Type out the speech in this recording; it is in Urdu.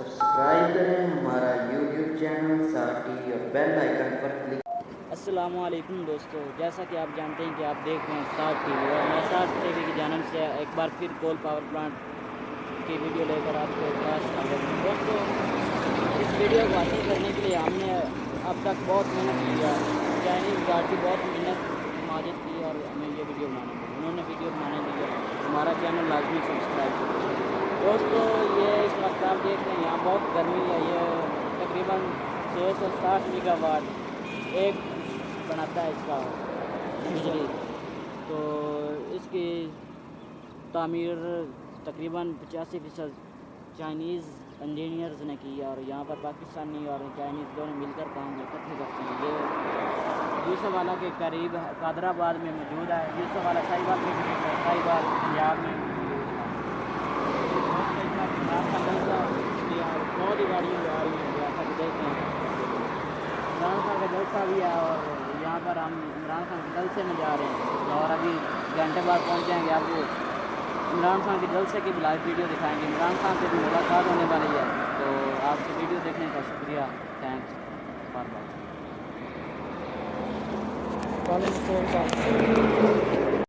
سبسکرائب کریں ہمارا یوٹیوب چینل ساتھ ہی اور بیل آئیکن پر کلک۔ السلام علیکم دوستو، جیسا کہ آپ جانتے ہیں کہ آپ دیکھ رہے ہیں اسٹارٹ ٹی وی، اور میں اسٹارٹ ٹی وی کی جانب سے ایک بار پھر کول پاور پلانٹ کی ویڈیو لے کر آپ کے پاس حاضر ہوں۔ دوستو، اس ویڈیو کو حاصل کرنے کے لیے ہم نے اب تک بہت محنت کی ہے۔ چائنیز گارڈ کی بہت محنت ماجد کی اور ہمیں یہ ویڈیو بنانے دی، انہوں نے ویڈیو بنانے دی ہے۔ ہمارا چینل لازمی سبسکرائب کریں دوستو۔ یہ اس وقت آپ دیکھ رہے ہیں یہاں بہت گرمی ہے، یہ تقریباً 660 میگا واٹ ایک بناتا ہے اس کا بجلی، تو اس کی تعمیر تقریباً 85% چائنیز انجینئرز نے کی، اور یہاں پر پاکستانی اور چائنیز دونوں مل کر کام اکٹھے کرتے ہیں۔ یہ یوسف والا کے قریب قادر آباد میں موجود ہے۔ یوسف والا ساہیوال کے قریب ہے، ساہیوال پنجاب میں بہت ہی گاڑیاں جا رہی ہیں، جیسا کہ دیکھتے ہیں عمران خان کا جلسہ بھی ہے، اور یہاں پر ہم عمران خان کے جلسے میں جا رہے ہیں، اور ابھی گھنٹے بعد پہنچ جائیں گے۔ آپ کو عمران خان کے جلسے کی بھی لائیو ویڈیو دکھائیں گے، عمران خان سے بھی ملاقات ہونے والی ہے، تو آپ کی ویڈیو دیکھنے کا شکریہ، تھینکس فار واچنگ۔